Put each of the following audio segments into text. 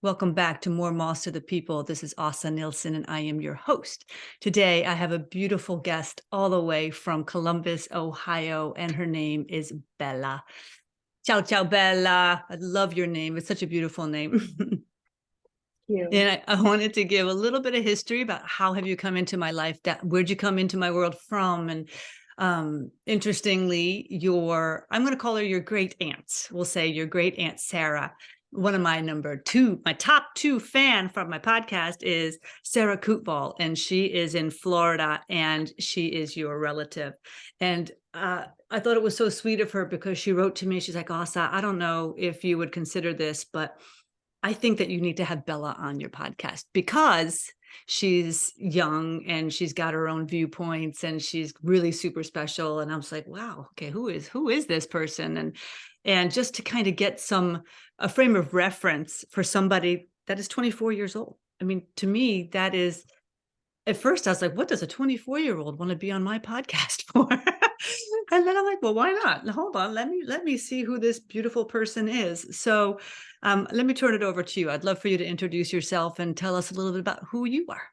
Welcome back to More Moss to the People. This is Asa Nilsson, and I am your host. Today, I have a beautiful guest all the way from Columbus, Ohio, and her name is Bella. Ciao, ciao, Bella. I love your name. It's such a beautiful name. You. And I wanted to give a little bit of history about how have you come into my life? Where'd you come into my world from? And interestingly, I'm going to call her your great aunt. We'll say your great aunt Sarah. One of my top two fan from my podcast is Sarah Kootball, and she is in Florida, and she is your relative. And I thought it was so sweet of her because she wrote to me. She's like, Asa, I don't know if you would consider this, but I think that you need to have Bella on your podcast because she's young and she's got her own viewpoints and she's really super special. And I was like, wow, okay, who is this person? And just to kind of get a frame of reference for somebody that is 24 years old. I mean, to me, that is, at first I was like, what does a 24-year-old want to be on my podcast for? And then I'm like, well, why not? Hold on, let me see who this beautiful person is. So let me turn it over to you. I'd love for you to introduce yourself and tell us a little bit about who you are.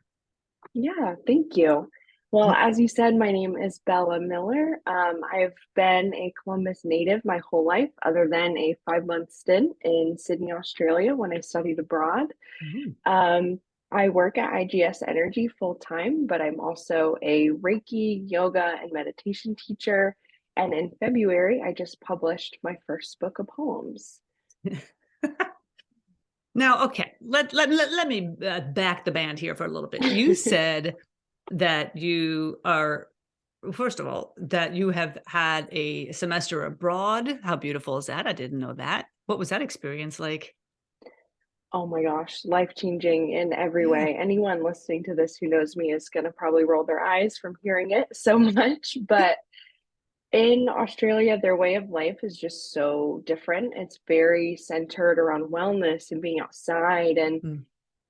Yeah, thank you. Well, as you said, my name is Bella Miller. I've been a Columbus native my whole life, other than a 5-month stint in Sydney, Australia, when I studied abroad. Mhm. Um, I work at IGS Energy full time, but I'm also a Reiki, yoga, and meditation teacher. And in February, I just published my first book of poems. Now, okay, let me back the band here for a little bit. You said that you are, first of all, that you have had a semester abroad. How beautiful is that? I didn't know that. What was that experience like? Oh my gosh, life-changing in every Yeah. way. Anyone listening to this who knows me is gonna probably roll their eyes from hearing it so much, but in Australia, their way of life is just so different. It's very centered around wellness and being outside and Mm.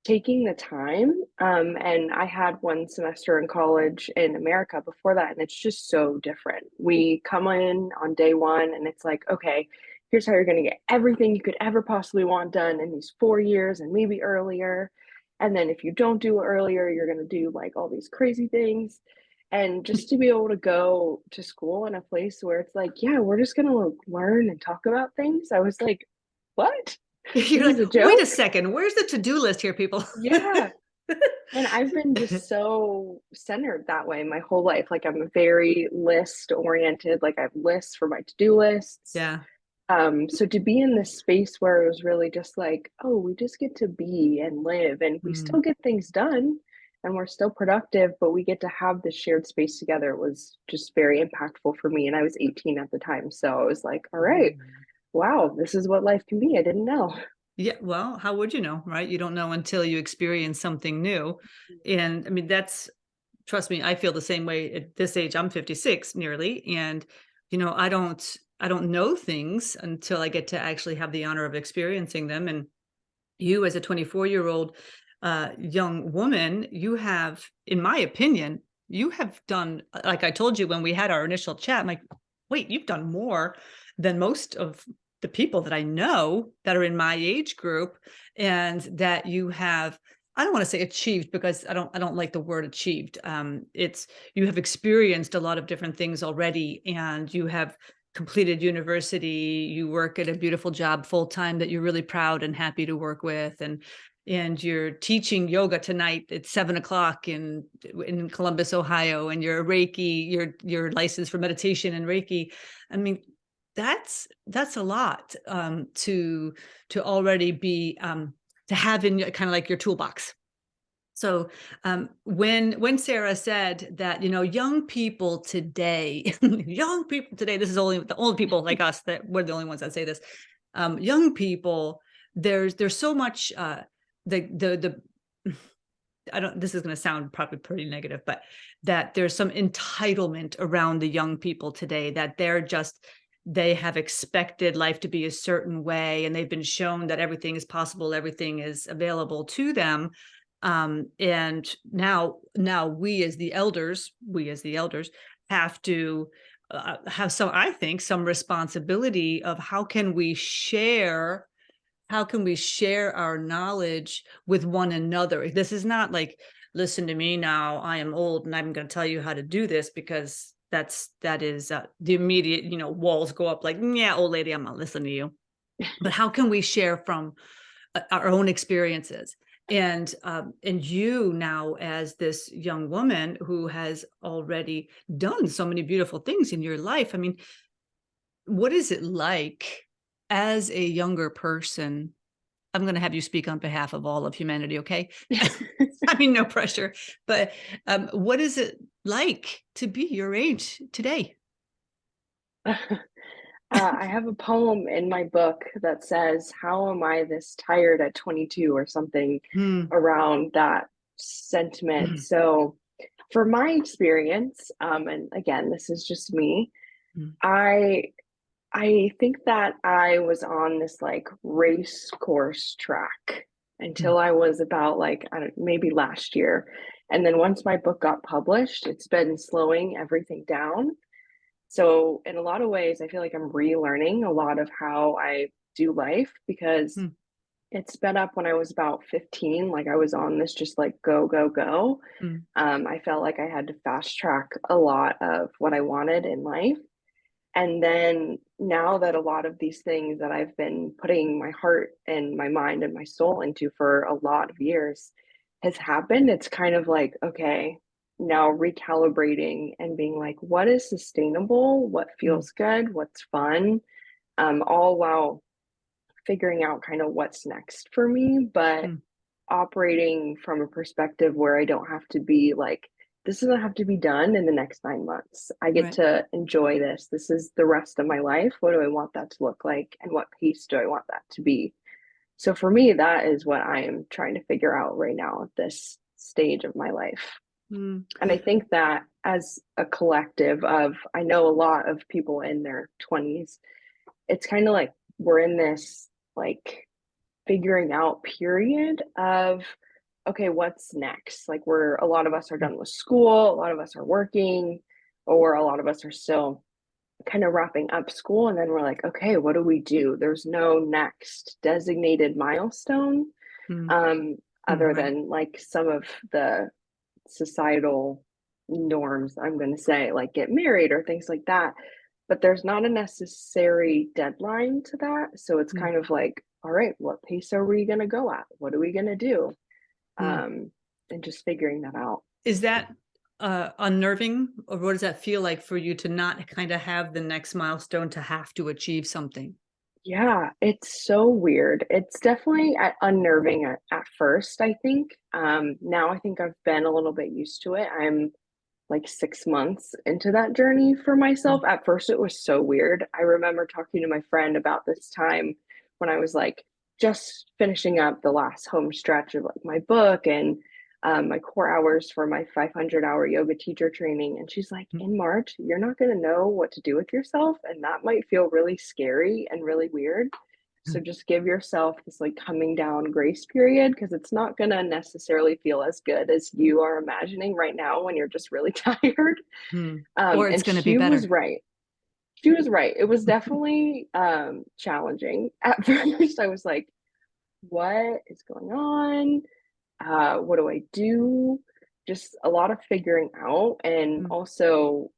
taking the time. And I had 1 semester in college in America before that, and it's just so different. We come in on day 1, and it's like, okay, here's how you're going to get everything you could ever possibly want done in these 4 years and maybe earlier. And then if you don't do it earlier, you're going to do like all these crazy things. And just to be able to go to school in a place where it's like, yeah, we're just going to learn and talk about things. I was like, what? You're This is like, a wait a joke? second, where's the to-do list here, people? Yeah. And I've been just so centered that way my whole life. Like I'm very list oriented. Like I have lists for my to-do lists. Yeah. So to be in this space where it was really just like, oh, we just get to be and live and we Mm. still get things done and we're still productive, but we get to have this shared space together was just very impactful for me. And I was 18 at the time. So I was like, all right, wow, this is what life can be. I didn't know. Yeah, well, how would you know, right? You don't know until you experience something new. And I mean, trust me, I feel the same way at this age. I'm 56 nearly. And, I don't know things until I get to actually have the honor of experiencing them. And you as a 24-year-old young woman, you have, in my opinion, you have done, like I told you when we had our initial chat, I'm like, wait, you've done more than most of the people that I know that are in my age group, and that you have, I don't want to say achieved because I don't like the word achieved. It's, you have experienced a lot of different things already, and you have completed university, you work at a beautiful job full time that you're really proud and happy to work with, and you're teaching yoga tonight at 7 o'clock in Columbus, Ohio, and you're a Reiki, you're licensed for meditation and Reiki. I mean, that's a lot to already be to have in kind of like your toolbox. So when Sarah said that, young people today, young people today, this is only the old people like us that we're the only ones that say this. Young people, there's so much the I don't, this is going to sound probably pretty negative, but that there's some entitlement around the young people today, that they have expected life to be a certain way, and they've been shown that everything is possible, everything is available to them. And now we as the elders have to have some, I think, some responsibility of how can we share how can we share our knowledge with one another? This is not like, listen to me now, I am old and I'm going to tell you how to do this, because that is the immediate, walls go up like, yeah, old lady, I'm not listening to you. But how can we share from our own experiences? And you now, as this young woman who has already done so many beautiful things in your life, I mean, what is it like as a younger person? I'm going to have you speak on behalf of all of humanity, okay? I mean, no pressure, but what is it like to be your age today? I have a poem in my book that says, "How am I this tired at 22?" or something Mm, around that sentiment. mm, So, for my experience, and again, this is just me, mm, I I think that I was on this like race course track mm, until I was about like, I don't maybe last year. And then once my book got published, it's been slowing everything down. So in a lot of ways, I feel like I'm relearning a lot of how I do life because mm, it sped up when I was about 15. Like I was on this just like go, go, go. mm, I felt like I had to fast track a lot of what I wanted in life. And then now that a lot of these things that I've been putting my heart and my mind and my soul into for a lot of years has happened, it's kind of like, okay, now recalibrating and being like, what is sustainable? What mm, feels good? What's fun? All while figuring out kind of what's next for me, but mm. operating from a perspective where I don't have to be like, this doesn't have to be done in the next 9 months. I get Right. to enjoy this. This is the rest of my life. What do I want that to look like? And what pace do I want that to be? So for me, that is what I am trying to figure out right now at this stage of my life. Mm, And I think that as a collective of, I know a lot of people in their 20s, it's kind of like we're in this like figuring out period of okay, what's next? Like we're a lot of us are mm, done with school, a lot of us are working, or a lot of us are still kind of wrapping up school and then we're like, okay, what do we do? There's no next designated milestone mm, um mm, other right. than like some of the societal norms, I'm going to say, like get married or things like that. But there's not a necessary deadline to that. So it's Mm, kind of like, all right, what pace are we going to go at? What are we going to do? mm. Um, and just figuring that out. Is that unnerving, or what does that feel like for you to not kind of have the next milestone, to have to achieve something? Yeah, it's so weird. It's definitely unnerving at first, I think. Now I think I've been a little bit used to it. I'm like 6 months into that journey for myself. Mm, At first, it was so weird. I remember talking to my friend about this time when I was like just finishing up the last home stretch of like my book and my core hours for my 500-hour yoga teacher training. And she's like, mm, in March, you're not going to know what to do with yourself. And that might feel really scary and really weird. So mm, just give yourself this like coming down grace period because it's not going to necessarily feel as good as you are imagining right now when you're just really tired. mm. Or it's And going to be she was better. right. She was right. It was definitely challenging. At first, I was like, what is going on? What do I do? Just a lot of figuring out and Mm, also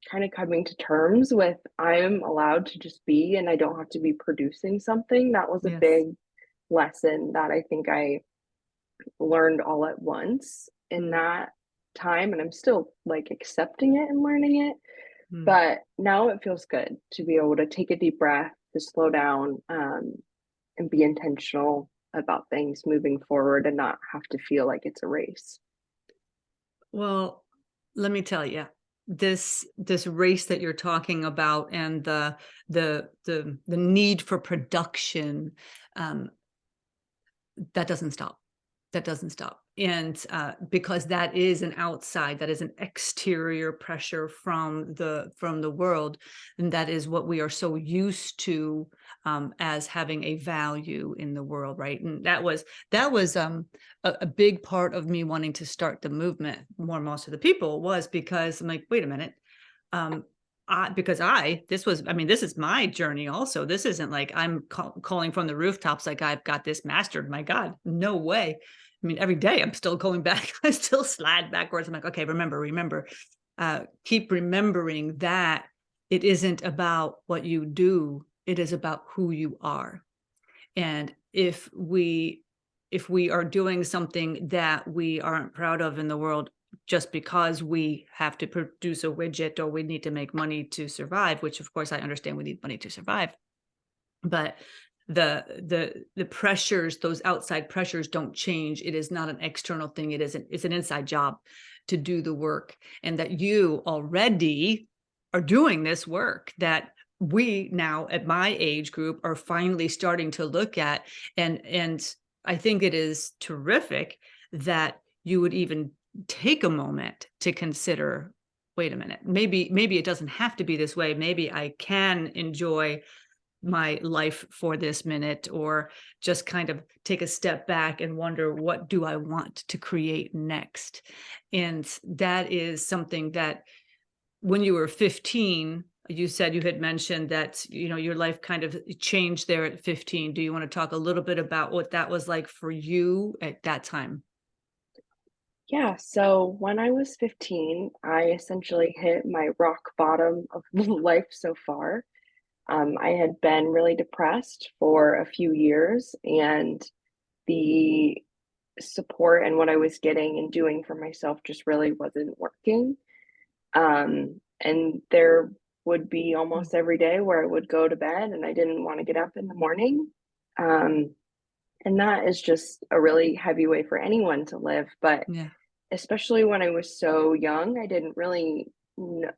kind of coming to terms with I'm allowed to just be and I don't have to be producing something. That was a yes. big lesson that I think I learned all at once in Mm, that time. And I'm still like accepting it and learning it. mm. But now it feels good to be able to take a deep breath, to slow down, and be intentional about things moving forward and not have to feel like it's a race. Well, let me tell you, this race that you're talking about, and the need for production, um, that doesn't stop. That doesn't stop. And because that is an outside, that is an exterior pressure from the world, and that is what we are so used to, as having a value in the world, right? And that was a big part of me wanting to start the movement. More most of the people was because I'm like, wait a minute. because this was, I mean, this is my journey also. This isn't like I'm calling from the rooftops like I've got this mastered. My God, no way. I mean, every day I'm still going back. I still slide backwards. I'm like, okay, remember, keep remembering that it isn't about what you do. It is about who you are. And if we are doing something that we aren't proud of in the world just because we have to produce a widget or we need to make money to survive, which of course I understand we need money to survive, but the pressures, those outside pressures don't change. It is not an external thing. It's an inside job to do the work, and that you already are doing this work that we now at my age group are finally starting to look at. And I think it is terrific that you would even take a moment to consider, wait a minute, maybe it doesn't have to be this way. Maybe I can enjoy my life for this minute, or just kind of take a step back and wonder, what do I want to create next? And that is something that when you were 15, you said you had mentioned that, your life kind of changed there at 15. Do you want to talk a little bit about what that was like for you at that time? Yeah, so when I was 15, I essentially hit my rock bottom of life so far. I had been really depressed for a few years, and the support and what I was getting and doing for myself just really wasn't working. And there would be Mm. almost every day where I would go to bed and I didn't want to get up in the morning. Um, and that is just a really heavy way for anyone to live. But Yeah. especially when I was so young, I didn't really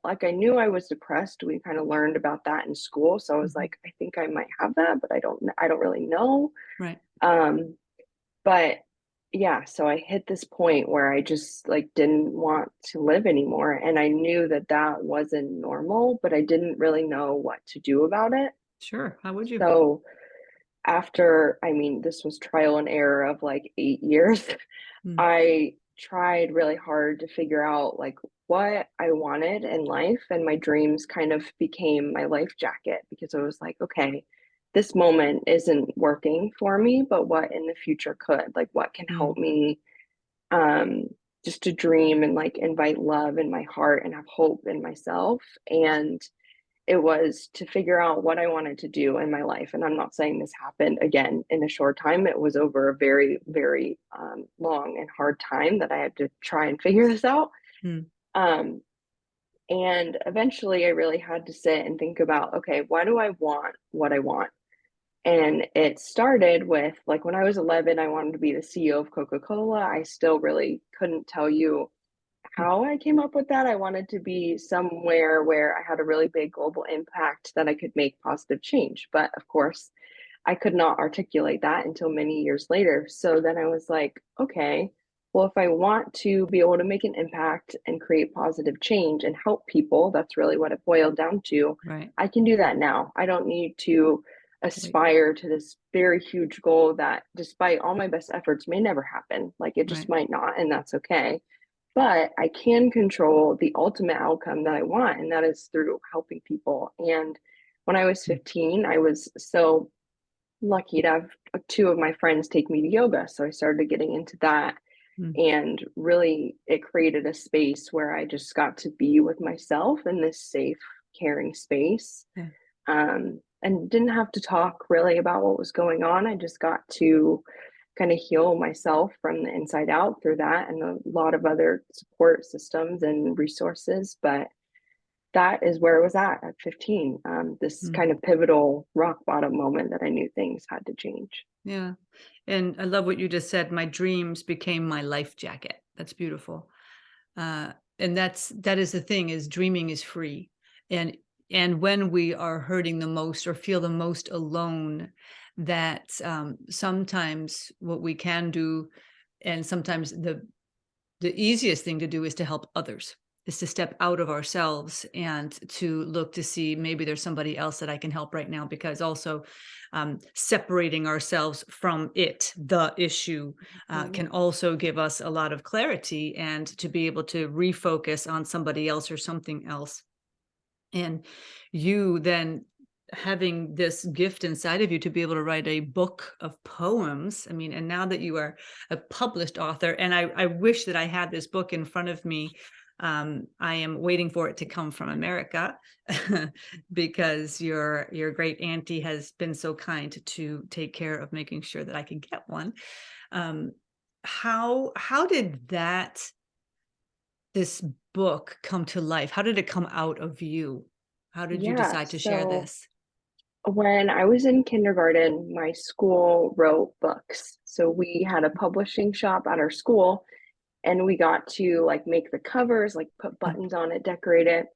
like, I knew I was depressed. We kind of learned about that in school. So I was Mhm. like, I think I might have that, but I don't really know. Right. Um, but yeah, so I hit this point where I just like didn't want to live anymore. And I knew that that wasn't normal, but I didn't really know what to do about it. Sure. How would you? So after, I mean, this was trial and error of like 8 years. Mm. I tried really hard to figure out like what I wanted in life, and my dreams kind of became my life jacket because I was like, okay, this moment isn't working for me, but what in the future could? Like, what can help Mm. me um just to dream and like invite love in my heart and have hope in myself. And it was to figure out what I wanted to do in my life. And I'm not saying this happened again in a short time. It was over a very, very long and hard time that I had to try and figure this out. Mm. Um, and eventually, I really had to sit and think about, okay, why do I want what I want? And it started with like when I was 11, I wanted to be the CEO of Coca Cola. I still really couldn't tell you Mm. how I came up with that. I wanted to be somewhere where I had a really big global impact that I could make positive change. But of course, I could not articulate that until many years later. So then I was like, okay, well, if I want to be able to make an impact and create positive change and help people, that's really what it boiled down to. Right. I can do that now. I don't need to Right. aspire to this very huge goal that, despite all my best efforts, may never happen. Like it just Right. might not, and that's okay. But I can control the ultimate outcome that I want, and that is through helping people. And when I was Mm. 15, I was so lucky to have two of my friends take me to yoga. So I started getting into that, Mm. and really it created a space where I just got to be with myself in this safe, caring space. Yeah. And didn't have to talk really about what was going on. I just got to kind of heal myself from the inside out through that and a lot of other support systems and resources. But that is where it was at 15. This Mm. kind of pivotal rock bottom moment that I knew things had to change. Yeah. And I love what you just said. My dreams became my life jacket. That's beautiful. Uh, and that is the thing, is dreaming is free. And when we are hurting the most or feel the most alone, that sometimes what we can do, and sometimes the easiest thing to do, is to help others, is to step out of ourselves and to look to see, maybe there's somebody else that I can help right now. Because also separating ourselves from the issue, Mhm. can also give us a lot of clarity, and to be able to refocus on somebody else or something else. And you then having this gift inside of you to be able to write a book of poems. I mean, and now that you are a published author, and I wish that I had this book in front of me. I am waiting for it to come from America because your great auntie has been so kind to take care of making sure that I can get one. Um, how did this book come to life? How did it come out of you? How did you Yeah, decide to share so this? when I was in kindergarten, my school wrote books. So we had a publishing shop at our school, and we got to like make the covers, like put Mm, buttons on it, decorate it.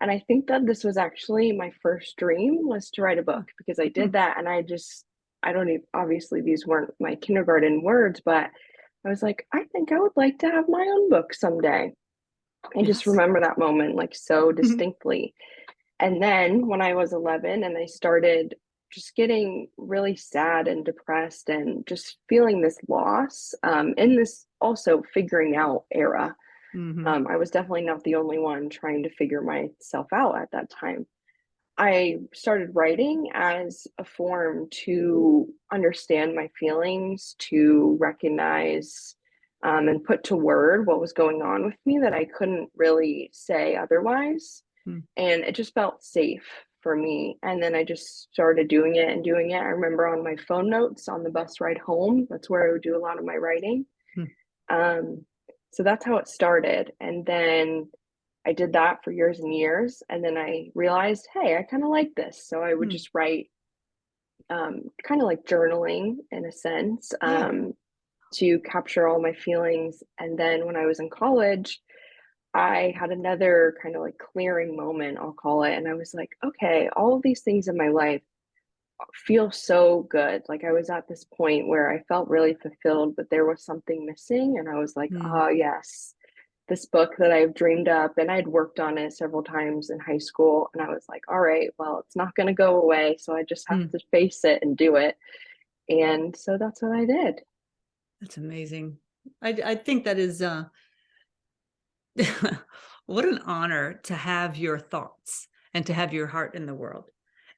And I think that this was actually my first dream, was to write a book, mm, because I did mm. that and I don't even, obviously these weren't my kindergarten words, but I was like, I think I would like to have my own book someday. I just Yes. remember that moment like so Mhm, distinctly. And then when I was 11 and I started just getting really sad and depressed and just feeling this loss, in this also figuring out era, mhm, I was definitely not the only one trying to figure myself out at that time. I started writing as a form to understand my feelings, to recognize and put to word what was going on with me that I couldn't really say otherwise. mm, And it just felt safe for me. And then I just started doing it and doing it. I remember on my phone notes on the bus ride home, that's where I would do a lot of my writing. mm, Um, so that's how it started. And then I did that for years and years. And then I realized, hey, I kind of like this. So I would mm. just write, kind of like journaling in a sense, Yeah. to capture all my feelings. And then when I was in college, I had another kind of like clearing moment, I'll call it. And I was like, okay, all of these things in my life feel so good. Like I was at this point where I felt really fulfilled, but there was something missing. And I was like, Mm, oh, yes, this book that I've dreamed up, and I'd worked on it several times in high school. And I was like, all right, well, it's not going to go away. So I just have mm. to face it and do it. And so that's what I did. That's amazing. I think that is, what an honor to have your thoughts and to have your heart in the world,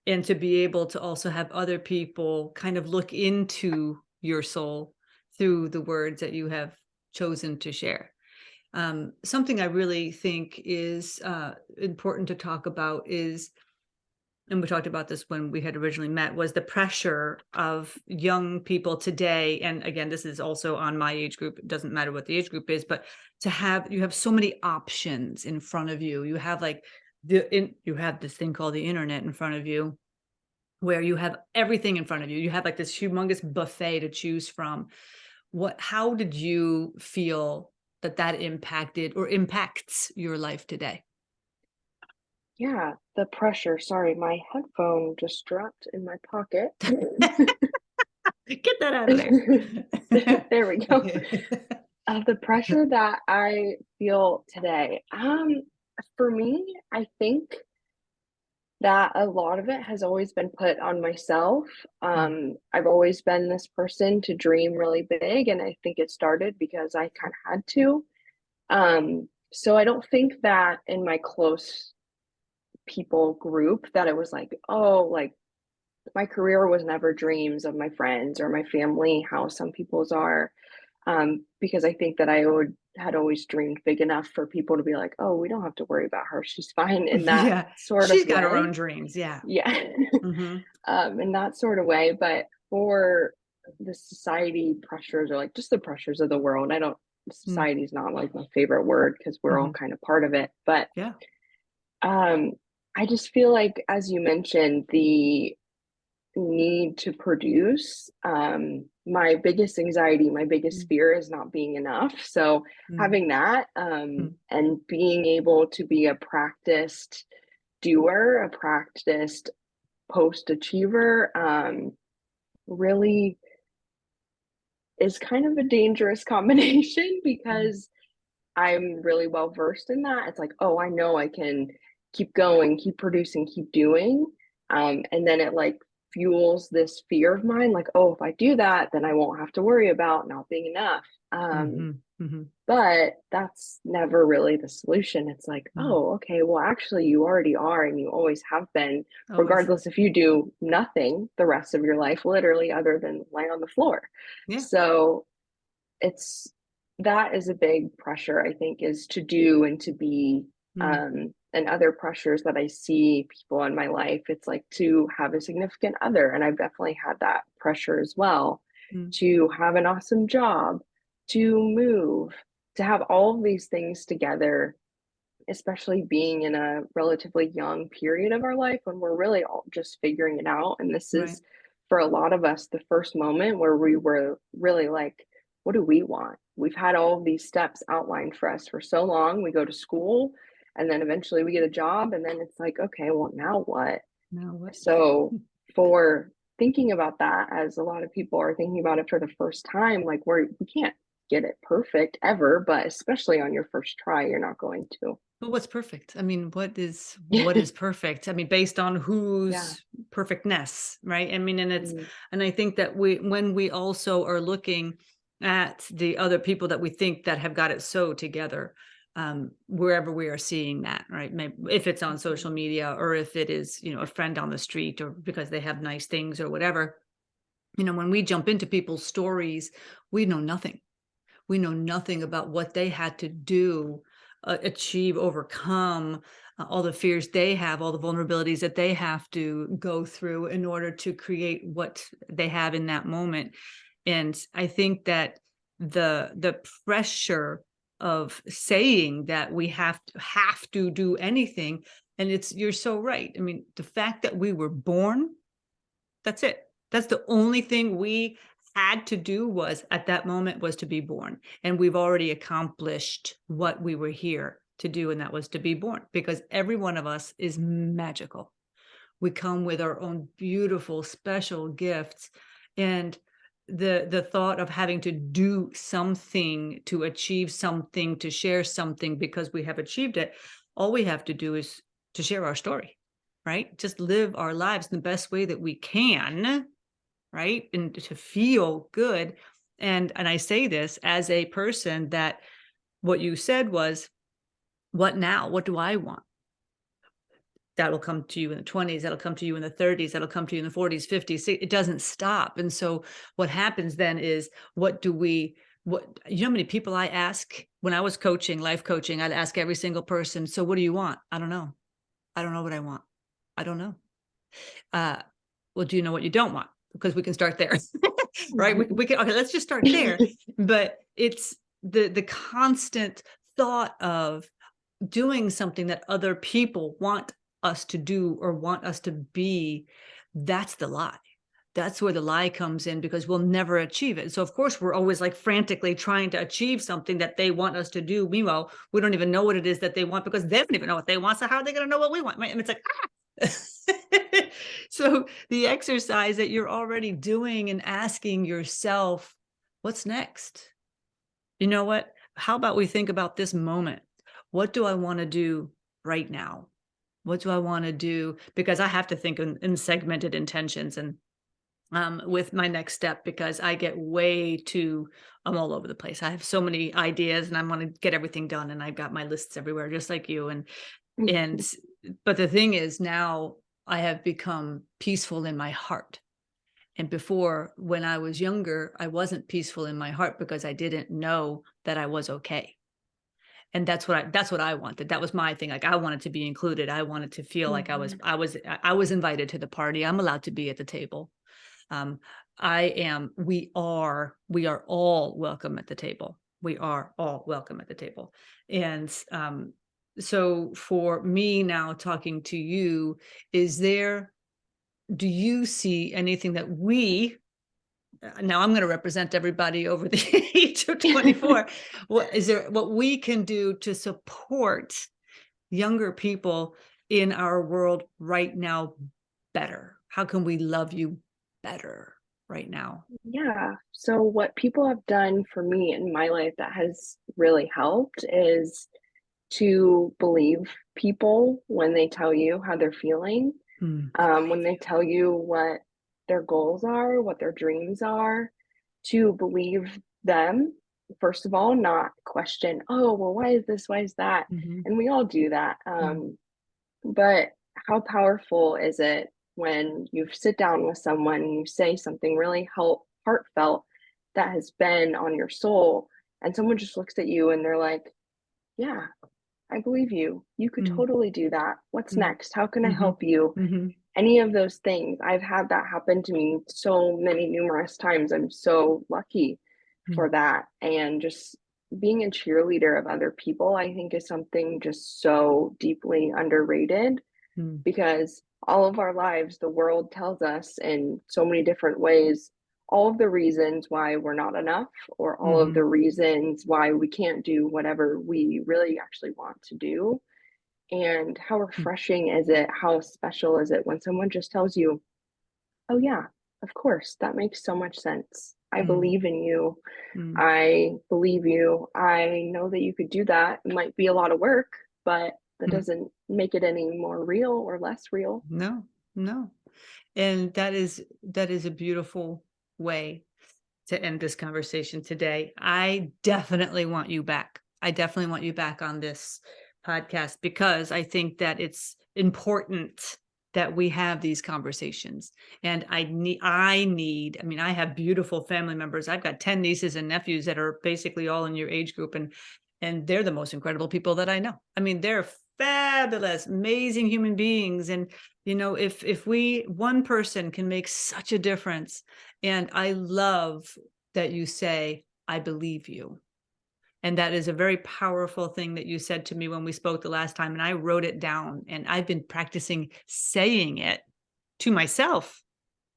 and to be able to also have other people kind of look into your soul through the words that you have chosen to share. Something I really think is important to talk about is, and we talked about this when we had originally met, was the pressure of young people today. And again, this is also on my age group. It doesn't matter what the age group is, but you have so many options in front of you. You have like you have this thing called the internet in front of you, where you have everything in front of you. You have like this humongous buffet to choose from. How did you feel that impacted or impacts your life today? Yeah, the pressure. Sorry, my headphone just dropped in my pocket. Get that out of there. There we go. The pressure that I feel today. For me, I think that a lot of it has always been put on myself. Mm, I've always been this person to dream really big, and I think it started because I kind of had to. So I don't think that in my close people group that it was like, oh, like my career was never dreams of my friends or my family, how some people's are. Because I think that had always dreamed big enough for people to be like, oh, we don't have to worry about her. She's fine in that yeah, sort of she's got her way. own dreams, yeah. Yeah. Mhm, In that sort of way. But for the society pressures, or like just the pressures of the world, I don't, mm, society is not like my favorite word because we're all mhm, kind of part of it. But yeah, um, I just feel like, as you mentioned, the need to produce. My biggest anxiety, my biggest mm, fear is not being enough. So mm, having that, mm, and being able to be a practiced doer, a practiced post achiever, really is kind of a dangerous combination mm, because I'm really well versed in that. It's like, oh, I know I can keep going, keep producing, keep doing. And then it like fuels this fear of mine, like, oh, if I do that, then I won't have to worry about not being enough. Mhm, mhm. But that's never really the solution. It's like, No, oh, okay, well, actually, you already are, and you always have been, always. regardless if you do nothing the rest of your life, literally, other than lay on the floor. Yeah. So it's that is a big pressure, I think, is to do and to be. Mm, And other pressures that I see people in my life, it's like to have a significant other. And I've definitely had that pressure as well, mm, to have an awesome job, to move, to have all of these things together, especially being in a relatively young period of our life when we're really all just figuring it out. And this right, is, for a lot of us, the first moment where we were really like, what do we want? We've had all of these steps outlined for us for so long. We go to school and then eventually we get a job. And then it's like, okay, well, now what? now what? So, for thinking about that, as a lot of people are thinking about it for the first time, like we can't get it perfect ever, but especially on your first try, you're not going to. But what's perfect? I mean, what is perfect? I mean, based on Yeah. whose perfectness, right? I mean, Mm, and I think that when we also are looking at the other people that we think that have got it so together, wherever we are seeing that, right? If it's on social mhm, media or if it is, a friend on the street or because they have nice things or whatever, when we jump into people's stories, we know nothing. We know nothing about what they had to do, achieve, overcome, all the fears they have, all the vulnerabilities that they have to go through in order to create what they have in that moment. And I think that the pressure of saying that we have to do anything, and you're so right. I mean, the fact that we were born, that's it. That's the only thing we had to do was at that moment was to be born. And we've already accomplished what we were here to do, and that was to be born because every one of us is magical. We come with our own beautiful, special gifts. And the thought of having to do something to achieve something, to share something because we have achieved it, all we have to do is to share our story, right? Just live our lives in the best way that we can, right? And to feel good. And I say this as a person that what you said was, what now? What do I want? That'll come to you in the 20s, that'll come to you in the 30s, that'll come to you in the 40s, 50s. It doesn't stop. And so what happens then is what how many people I ask when I was coaching, life coaching, I'd ask every single person, so what do you want? I don't know. I don't know what I want. I don't know. Uh, well, do you know what you don't want? Because we can start there, right? We can, okay, let's just start there. But it's the constant thought of doing something that other people want us to do or want us to be. That's the lie. That's where the lie comes in because we'll never achieve it. So of course we're always like frantically trying to achieve something that they want us to do. Meanwhile, we don't even know what it is that they want because they don't even know what they want. So how are they going to know what we want? Right? And it's like, so the exercise that you're already doing and asking yourself, what's next? You know what? How about we think about this moment? What do I want to do right now? What do I want to do? Because I have to think in segmented intentions and with my next step because I get way too, I'm all over the place. I have so many ideas and I want to get everything done and I've got my lists everywhere, just like you. And but the thing is now I have become peaceful in my heart. And before, when I was younger, I wasn't peaceful in my heart because I didn't know that I was okay. And that's what I wanted. That was my thing. Like I wanted to be included. I wanted to feel like mhm. I was invited to the party. I'm allowed to be at the table. Um, we are all welcome at the table. We are all welcome at the table. And so for me now talking to you, do you see anything that now I'm going to represent everybody over the age of 24. What is there, what we can do to support younger people in our world right now better? How can we love you better right now? Yeah. So, what people have done for me in my life that has really helped is to believe people when they tell you how they're feeling, Mm, when they tell you what their goals are, what their dreams are, to believe them, first of all, not question, "Oh, well, why is this? Why is that?" Mhm. And we all do that. Mm. But how powerful is it when you sit down with someone and you say something really heartfelt that has been on your soul, and someone just looks at you and they're like, "Yeah, I believe you. You could Mm. totally do that. What's Mm. next? How can I Mhm. help you?" Mhm. Any of those things. I've had that happen to me so many numerous times. I'm so lucky Mm. for that. And just being a cheerleader of other people, I think is something just so deeply underrated Mm. because all of our lives, the world tells us in so many different ways all of the reasons why we're not enough, or all of Mhm. the reasons why we can't do whatever we really actually want to do. And how Mm. refreshing is it? How special is it when someone just tells you, "Oh, yeah, of course, that makes so much sense. I Mm. believe in you. Mm. I believe you. I know that you could do that. It might be a lot of work, but that Mm. doesn't make it any more real or less real." No, no. And that is a beautiful way to end this conversation today. I definitely want you back. I definitely want you back on this podcast because I think that it's important that we have these conversations. And I mean, I have beautiful family members. I've got 10 nieces and nephews that are basically all in your age group, and they're the most incredible people that I know. I mean, they're fabulous, amazing human beings. And if we one person can make such a difference, and I love that you say, "I believe you." And that is a very powerful thing that you said to me when we spoke the last time, and I wrote it down, and I've been practicing saying it to myself,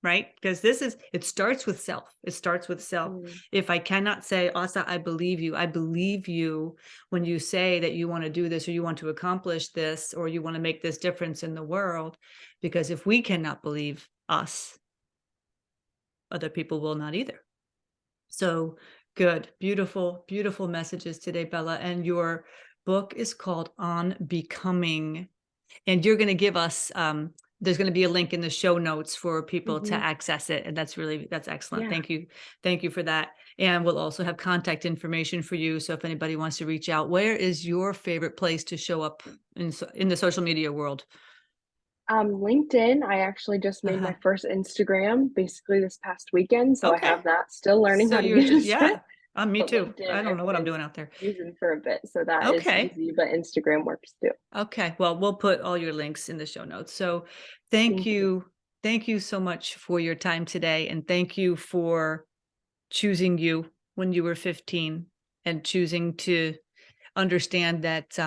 right? Because it starts with self. It starts with self. Mm, If I cannot say, "Asa, I believe you when you say that you want to do this or you want to accomplish this or you want to make this difference in the world," because if we cannot believe us, other people will not either. So good. Beautiful, beautiful messages today, Bella. And your book is called On Becoming. And you're going to give us, there's going to be a link in the show notes for people to mhm. access it. And that's excellent. Yeah. Thank you. Thank you for that. And we'll also have contact information for you. So if anybody wants to reach out, where is your favorite place to show up in the social media world? LinkedIn, I actually just made Uh-huh. my first Instagram basically this past weekend, so I Okay. have that, still learning So how to you're just, use it, yeah, me but too. LinkedIn I don't know I've what I'm been doing out there. using for a bit, so that is Okay. easy, but Instagram works too. Okay. Well, we'll put all your links in the show notes. So thank Thank you. you. Thank you so much for your time today. And thank you for choosing you when you were 15 and choosing to understand that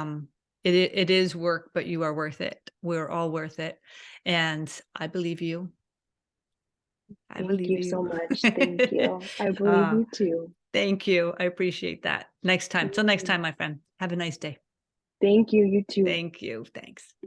it is work, but you are worth it. We're all worth it. And I believe you. I Thank believe you so you. much. Thank you. I believe uh, you too. Thank you. I appreciate that. Next time. Till next Mhm. time, my friend. Have a nice day. Thank you. You too. Thank you. Thanks.